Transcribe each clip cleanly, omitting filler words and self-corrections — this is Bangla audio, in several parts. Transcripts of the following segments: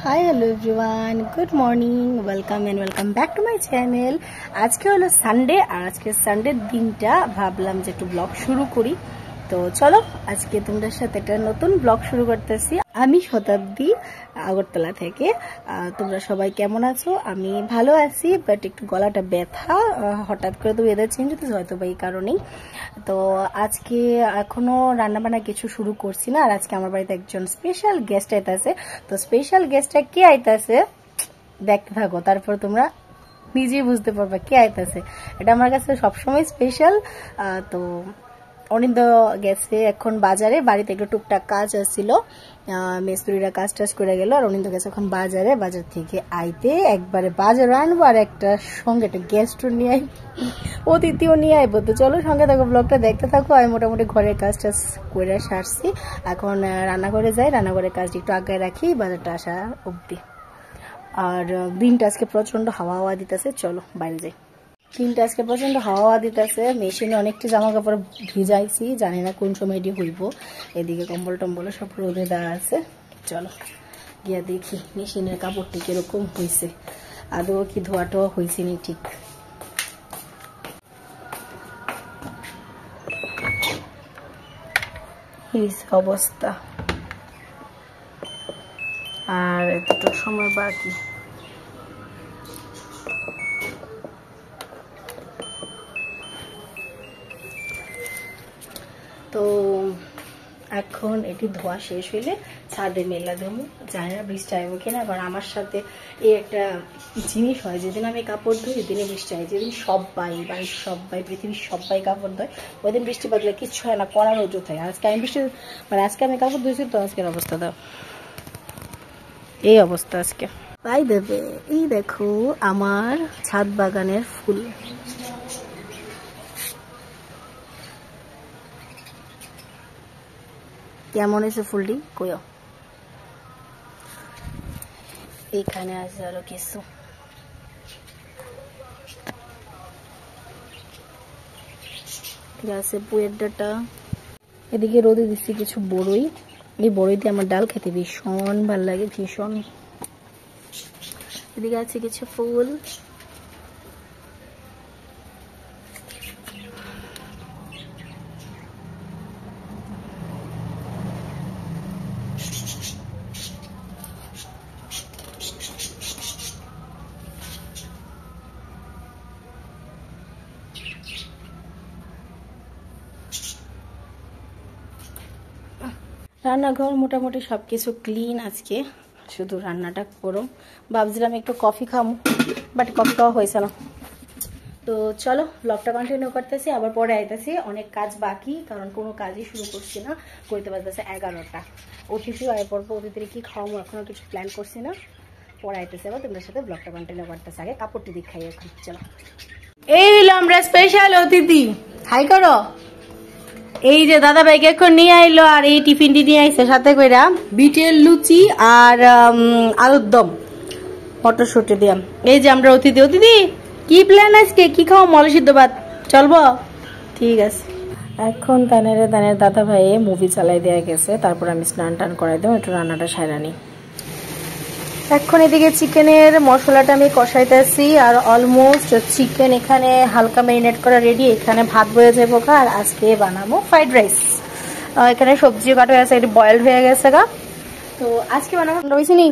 Hi hello everyone good morning welcome and welcome back to my channel. आज के हलो सानडे और आज के सानडे दिनटा भाबलाम जे एकटु ब्लग शुरू करी। तो चलो आज के तुम्हारे साथे एक नतून ब्लग शुरू करतेছি। আমি শতাব্দী আগরতলা থেকে। তোমরা সবাই কেমন আছো? আমি ভালো আছি, বাট একটু গলাটা ব্যথা, হঠাৎ করে তো ওয়েদার চেঞ্জ হতেছে, হয়তো বা এই কারণেই। তো আজকে এখনো রান্না বান্না কিছু শুরু করছি না। আর আজকে আমার বাড়িতে একজন স্পেশাল গেস্ট আইতাছে। তো স্পেশাল গেস্টটা কে আইতাছে দেখতে থাকো, তারপর তোমরা নিজেই বুঝতে পারবা কে আইতাছে। এটা আমার কাছে সবসময় স্পেশাল। তো অনিন্দ গেছে এখন বাজারে, বাড়িতে একটু টুকটাক কাজ আসছিল, মিস্ত্রিরা কাজ টাজ করে গেল। আর অনিন্দ গেছে এখন বাজারে, বাজার থেকে আইতে একবারে বাজার আনবো আর একটা সঙ্গে একটা গেস্টও নিয়ে আইব, অতিথিও নিয়ে আইবো। তো চলো সঙ্গে থাকো, ব্লগটা দেখতে থাকো। আমি মোটামুটি ঘরের কাজ টাজ করে সারছি, এখন রান্নাঘরে যাই, রান্নাঘরের কাজটা একটু আগে রাখি বাজারটা আসা অবধি। আর দিনটা আজকে প্রচন্ড হাওয়া হাওয়া দিতেছে, চলো বাইরে যাই। দিনটা আজকে প্রচন্ড হাওয়া দিতেছে, মেশিনে অনেকটা জামা কাপড় ভিজাইছি, জানি না কোন সময় এটি হইব। এদিকে কম্বল টম্বল সব রোদে দেওয়া আছে, চলো গিয়া দেখি মেশিনের কাপড়টি কিরকম হয়েছে, আদৌ কি ধোয়াটোয়া হয়েছে নি ঠিক। এই অবস্থা, আর এতটুকু সময় বাকি। তো এখন এটি ধোয়া শেষ হইলে ছাদে মেলা দেবো, জানি না বৃষ্টি আইব কিনা। কারণ আমার সাথে এই একটা জিনিস হয়, যেদিন আমি কাপড় ধুই ওই দিনে বৃষ্টি হয়। যেদিন সবাই বাড়ির সবাই পৃথিবীর সবাই কাপড় ধোয় ওই দিন বৃষ্টি বাদলে কিচ্ছু হয় না, করার রোদ হয়। আজকে আমি বৃষ্টি আজকে আমি কাপড় ধুয়েছি, তো আজকের অবস্থা দাও এই অবস্থা আজকে পাই দেবে। এই দেখো আমার ছাদ বাগানের ফুল, কেমন হয়েছে ফুলটি কইও। এইখানে আছে আরো কিছু, আছে পুয়ের ডাটা। এদিকে রোদে দিচ্ছি কিছু বড়ই, এই বড়ই দিয়ে আমার ডাল খেতে ভীষণ ভাল লাগে, ভীষণ। এদিকে আছে কিছু ফুল, রান্নাঘর মোটামুটি সবকিছু ক্লিন। আজকে শুধু রান্নাটা করো। ভাবছিলাম একটু কফি খাবো, বাট কফি খাওয়া হয়েছে না। তো চলো ব্লগটা কন্টিনিউ করতেছি, আবার পরে আইতেছি। অনেক কাজ বাকি, কারণ কোনো কাজই শুরু করছি না, করতে পারতেছে 11টা। অতিথিও আয় পড়বো, অতিথির কি খাওয়াবো এখনো কিছু প্ল্যান করছি না, পরে আইতেছি। আবার তোমাদের সাথে ব্লগটা কন্টিনিউ করতেছে। আগে কাপড়টি দেখাই এখন, চলো। এই দিল আমরা স্পেশাল অতিথি, হাই করো। এই যে দাদা ভাইকে এখন নিয়ে আইলো, আর এই টিফিনটি নিয়ে আইছে সাথে কইরা বিটের লুচি আর আলুর দম মটরশুঁটি দিয়াম। এই যে আমরা অতিথি। অতিথি কি প্ল্যান আজকে, কি খাও? মলে সিদ্ধ ভাত চলবো? ঠিক আছে। এখন তানের দাদা ভাই মুভি চালাই দেওয়া গেছে, তারপর আমি স্নান টান করাই দেবো, একটু রান্নাটা সারা নি। এখন এদিকে চিকেনের মশলাটা আমি কষাইতেছি, আর অলমোস্ট চিকেন এখানে হালকা ম্যারিনেট করা রেডি। এখানে ভাত বয়ে যাবো, আর আজকে বানাবো ফ্রাইড রাইস। এখানে সবজিও কাটা গেছে, এটি বয়েলড হয়ে গেছে গা। তো আজকে বানাবো রয়েছিনি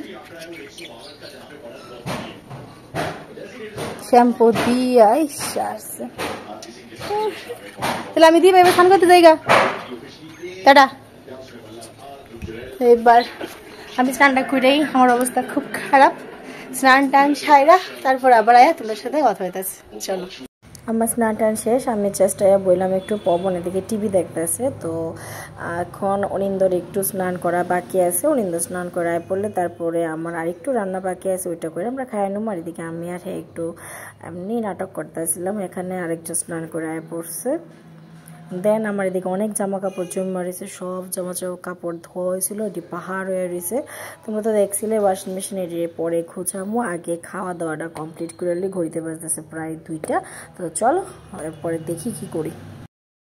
শ্যাম্পু দিয়ে আসছে, তাহলে আমি দিয়ে এবার স্নান করতে যাই গা। টাটা। এবার আমি স্নানটা করেই, আমার অবস্থা খুব খারাপ, স্নান টান সাইরা তারপর আবার আয়া তোমার সাথে কথা হইতেছে, চলো। আমার স্নান টান শেষ, আমি জাস্ট বললাম একটু পবন এদিকে টিভি দেখতেছে। তো এখন অনিন্দর একটু স্নান করা বাকি আছে, অনিন্দ স্নান করায় পড়লে তারপরে আমার আরেকটু রান্না বাকি আছে, ওইটা করে আমরা খাই নেবো। আর এদিকে আমি আর একটু এমনি নাটক করতেছিলাম, এখানে আরেকজন স্নান করায় পড়ছে। দেন আমার এদিকে অনেক জামা কাপড় জমা রয়েছে, সব জামা কাপড় ধোয়া হয়েছিল, এটি পাহাড় হয়ে রয়েছে। তোমরা তো দেখছিলে ওয়াশিং মেশিন এটি পরে খুঁজামো, আগে খাওয়া দাওয়াটা কমপ্লিট করে ঘড়িতে বাজতেছে প্রায় 2টা। তো চলো এরপরে দেখি কি করি।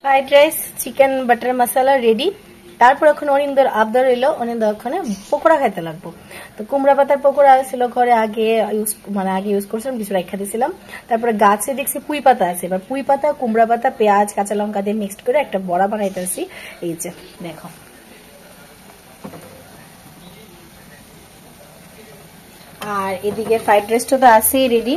ফ্রাইড রাইস চিকেন বাটার মশলা রেডি, তারপর ওখানে অনিন্দের আবদার এলো, অনিন্দা ওখানে পকোড়া খাইতে লাগবো। তো কুমড়া পাতার পকোড়া ছিল ঘরে, আগে ইউজ করছিলাম, কিছু রেখা দিয়েছিলাম। তারপরে গাছে দেখছি পুঁই পাতা আছে, এবার পুঁই পাতা, কুমড়া পাতা, পেঁয়াজ, কাঁচা লঙ্কা দিয়ে মিক্সড করে একটা বড়া বানাইতেছি। এই যে দেখো, আর এদিকে ফ্রাইড রাইসটা তো আছেই রেডি,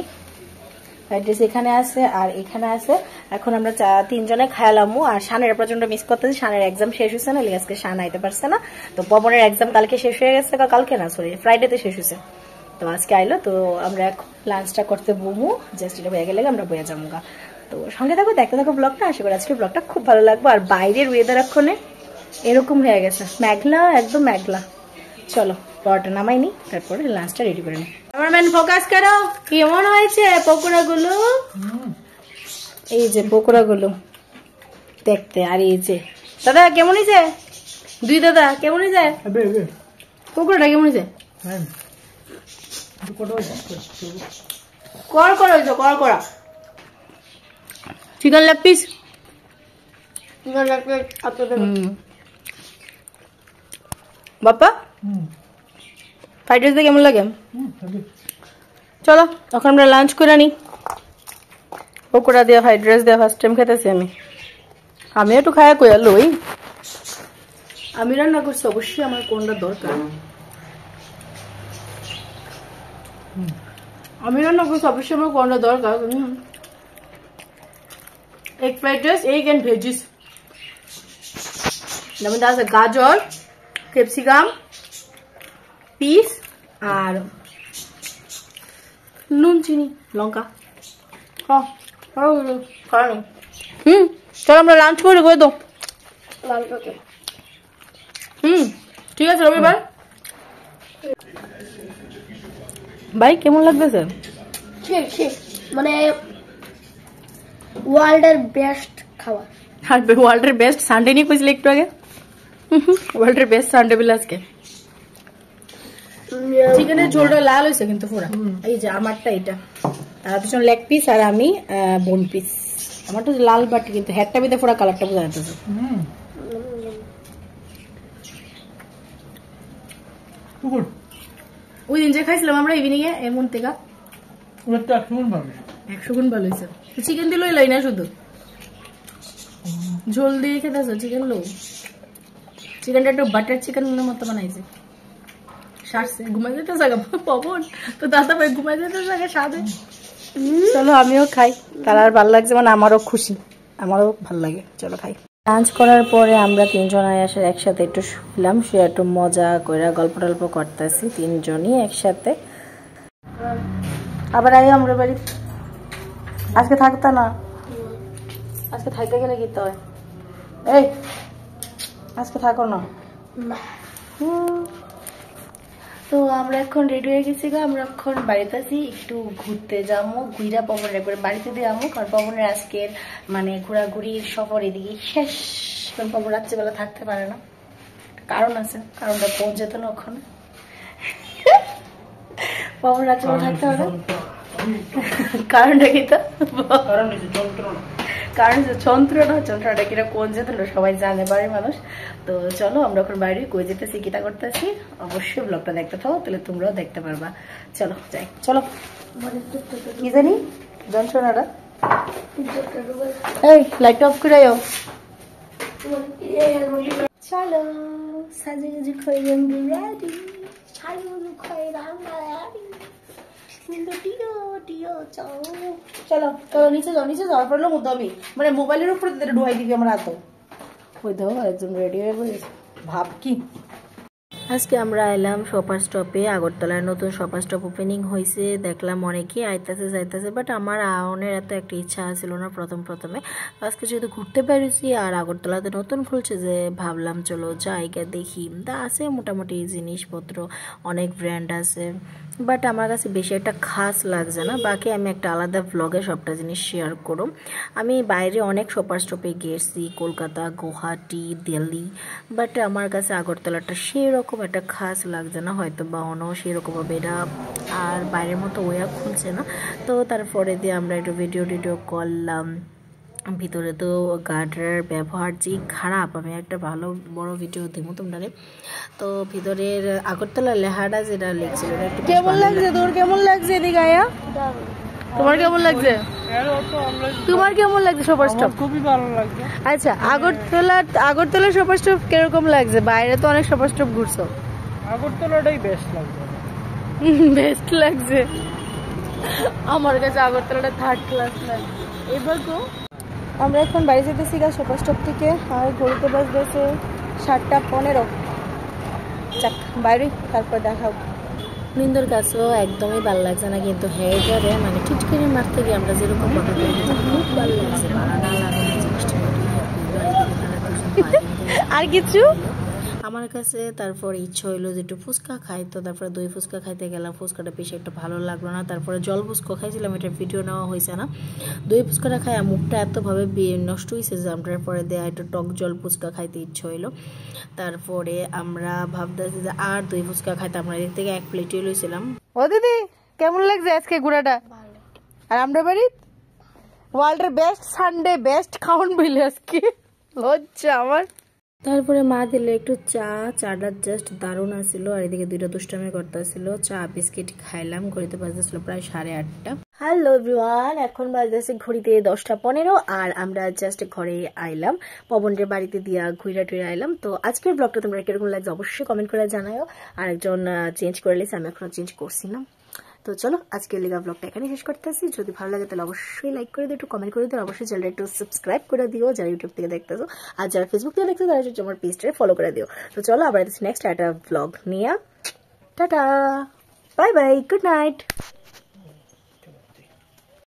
ফ্রাইড রাইস এখানে আছে আর এখানে আছে। এখন আমরা তিনজনে খায়ালামু। আর শানের প্রচন্ড মিস করতেছি, শানের এক্সাম শেষ হয়েছে না, আজকে শান আইতে পারছে না। তো পবনের এক্সাম কালকে শেষ হয়ে গেছে, কালকে না সরি ফ্রাইডেতে শেষ হয়েছে, তো আজকে আইলো। তো আমরা এখন লাঞ্চটা করতে বমু, জাস্ট এটা হয়ে গেলে আমরা বয়ে যাবো গা। তো সঙ্গে থাকো, দেখতে থাকো ব্লগটা, আশা করি আজকে ব্লগটা খুব ভালো লাগবে। আর বাইরের ওয়েদার এক্ষণে এরকম হয়ে গেছে, মেঘলা, একদম মেঘলা। চলো পরোটা নামাইনি, তারপরে লাঞ্চটা রেডি করে নিই। আমার ম্যান ফোকাস করো, কেমন হয়েছে পকোড়া গুলো? এই যে পকোড়া গুলো দেখতে, আর এই যে দাদা কেমন হয়েছে? দুই দাদা কেমন হয়েছে পকোড়াটা? কেমন হয়েছে? কর করা হয়েছে, কর করা। Chicken leg piece, Bappa fried rice কেমন লাগে? চলো এখন আমরা লাঞ্চ করে নিই। পকোড়া দিয়ে ফ্রাইড রাইস দিয়ে ফার্স্ট টাইম খেতেছি আমি একটু খায়া কই লই। আমি রান্না করছি, অবশ্যই আমার কোনটা দরকার। আমি রান্না করছি, অবশ্যই আমার কোনটা দরকার। Egg fried rice, egg and veggies, যেমন আছে গাজর, ক্যাপসিকাম, পিস আর নুন, চিনি, লঙ্কা। চলো আমরা লাঞ্চ করে দাও। ঠিক আছে রবিবার। ভাই কেমন লাগতেছে? মানে ওয়ার্ল্ডের বেস্ট খাবার। আর ওয়ার্ল্ডের বেস্ট সানডে নিয়ে কইছিলে একটু আগে, ওয়ার্ল্ডের বেস্ট সানডে বিল আজকে। চিকেনের ঝোলটা লাল হয়েছে কিন্তু পুরা। এই যে আমারটা এটা, আর দুজন লেগ পিস আর আমি বোন পিস। আমারটা লাল বাটি, কিন্তু হেডটা বিতে পুরা কালারটা বোঝা যাচ্ছে। ওই দিন যে খাইছিলাম আমরা ইভিনিং এ এমন থেকে 100 গুণ ভালো হয়েছে। চিকেন দিল লই না, শুধু ঝোল দিয়ে খেতেছো চিকেন লো। চিকেনটা একটু বাটার চিকেনের মতো বানাইছে। ঘুমাই যেতে জায়গা পবন তো দাদা ভাই ঘুমাই যেতে জায়গা স্বাদে। চলো আমিও খাই, তার আর ভালো লাগছে, মানে আমারও খুশি, আমারও ভালো লাগে। চলো খাই। লাঞ্চ করার পরে আমরা তিনজন একসাথে একটু শুলাম, শুয়ে একটু মজা করে গল্প টল্প করতেছি তিনজনই একসাথে। আবার আই আমরা বাড়ি, আজকে থাকতা না, আজকে থাকতে গেলে কি হয়? এই আজকে থাকো না। তো আমরা এখন রেডি হয়ে গেছি, আমরা এখন বাড়িতে আছি, একটু ঘুরতে যাবো, ঘুরা পবনের একবারে বাড়িতে দিয়ে যাবো। কারণ পবনের আজকের মানে ঘোরাঘুরির সফর এদিকে শেষ, কারণ পবন রাত্রিবেলা থাকতে পারে না, কারণ আছে, কারণটা কোন যেত না ওখানে। পবন রাত্রিবেলা থাকতে পারে, কারণটা কি? তো কারণ যন্ত্রণা কিনা কোন যেত না সবাই জানে, বাড়ির মানুষ। তো চলো আমরা এখন বাইরে কই যেতেছি, কিটা করতেছি, অবশ্যই ব্লগটা দেখতে থাকো, তাহলে তোমরাও দেখতে পারবা। চলো যাই, চলো। কি জানি যন্ত্রণাটা, এই লাইট অফ করে চলো। সাজে গুজে খই রেডি, সাজে গুজে খই রান্না রেডি। চলো চলো নিচে যাও, নিচে যাওয়ার পর মধ্যে আমি মানে মোবাইলের উপরে ডুয়াই দিবি আমার হাত। ওই দেখো একজন রেডি হয়ে পড়েছে, ভাব কি। আজকে আমরা এলাম শপার স্টপে, আগরতলায় নতুন শপার স্টপ ওপেনিং হয়েছে। দেখলাম অনেকেই আইতাছে যাইতাছে, বাট আমার আওনের এত একটা ইচ্ছা ছিল না প্রথমে। আজকে যেহেতু ঘুরতে পেরেছি আর আগরতলাতে নতুন খুলছে, যে ভাবলাম চলো জায়গা দেখি। তা আছে মোটামুটি জিনিসপত্র, অনেক ব্র্যান্ড আছে, বাট আমার কাছে বেশি একটা খাস লাগছে না। বাকি আমি একটা আলাদা ব্লগে সবটা জিনিস শেয়ার করো। আমি বাইরে অনেক শপার স্টপে গেছি, কলকাতা, গুয়াহাটি, দিল্লি, বাট আমার কাছে আগরতলাটা সেরকম একটা খাস লাগছে না, হয়তো বা অন্য সেরকমভাবে এটা আর বাইরের মতো ওয়া খুলছে না। তো তারপরে দিয়ে আমরা একটু ভিডিও করলাম, ভিতরে তো গার্ডারের ব্যবহার যে খারাপ, আমি একটা ভালো বড় ভিডিও দিব তোমরা। তো ভিতরের আগরতলা লেহাটা যেটা লিখছিল কেমন লাগছে তোর? কেমন লাগছে এদিকে আয়া? তোমার কেমন লাগছে? তোমার কেমন লাগছে সুপার স্টপ? খুবই ভালো লাগছে। আচ্ছা, আগরতলা সুপার স্টপ কিরকম লাগছে? বাইরে তো অনেক সুপার স্টপ ঘুরছো, আগরতলাটাই বেস্ট লাগছে। বেস্ট লাগছে। আমার কাছে আগরতলাটা থার্ড ক্লাস লাগছে। এবার তো আমরা এখন বাড়ি যেতেছি সুপার স্টপ থেকে, আর ঘড়িতে বাজতেছে 7:15। যাক বাইরে, তারপর দেখাও। নিন্দর কাছেও একদমই ভালো লাগছে না, কিন্তু হেয়ার ড্রায়ারে মানে টিটকারি মারতে গিয়ে আমরা যেরকম কথা বলি খুব ভালো লাগছে। আর কিছু আমার কাছে তারপর ইচ্ছা হইলো যে একটু ফুচকা খাই, তো তারপরে দই ফুচকা খাইতে গেলাম। ফুচকাটা বেশি একটা ভালো লাগলো না। তারপরে জল ফুচকা খাইছিলাম, এটা ভিডিও নেওয়া হয়েছে না। দই ফুচকাটা খাই মুখটা এতভাবে নষ্ট হয়েছে যে আমরা পরে দেয়া একটু টক জল ফুচকা খাইতে ইচ্ছা হইলো। তারপরে আমরা ভাবতেছি যে আর দই ফুচকা খাইতে, আমরা এর থেকে 1 প্লেটই লইছিলাম। ও দিদি কেমন লাগছে আজকে ঘোরাটা? আর আমরা বাড়ি ওয়ার্ল্ডের বেস্ট সানডে, বেস্ট খাওয়ান বইলে আজকে লজ্জা আমার। তারপরে মা দিল একটু চাটা জাস্ট দারুণ আসছিল। আর এদিকে 2টা দুষ্টামি করতেছিল। চা বিস্কিট খাইলাম। ঘড়িতে বাজতেছিল প্রায় 8:30। হ্যালো এভরিওয়ান, এখন বাজতেছে ঘড়িতে 10:15 আর আমরা জাস্ট ঘরে আইলাম, পবনের বাড়িতে দিয়া ঘুরা টুরে আইলাম। তো আজকের ব্লগটা তোমরা কিরকম লাগছে অবশ্যই কমেন্ট করে জানাও। আর একজন চেঞ্জ করে লেছে, আমি এখনো চেঞ্জ করছি না। তো চলো আজকের লিগা ব্লগটা এখানে শেষ করতেছি। যদি ভালো লাগে তাহলে অবশ্যই লাইক করে দিও, একটু কমেন্ট করে দিও, অবশ্যই চ্যানেলটা একটু সাবস্ক্রাইব করে দিও যারা ইউটিউব থেকে দেখতেছো। আর যারা ফেসবুক থেকে দেখছো তারা আমার পেজটা ফলো করে দিও। তো চলো আবার নেক্সট একটা ব্লগ নিয়ে, tata, bye bye, good night.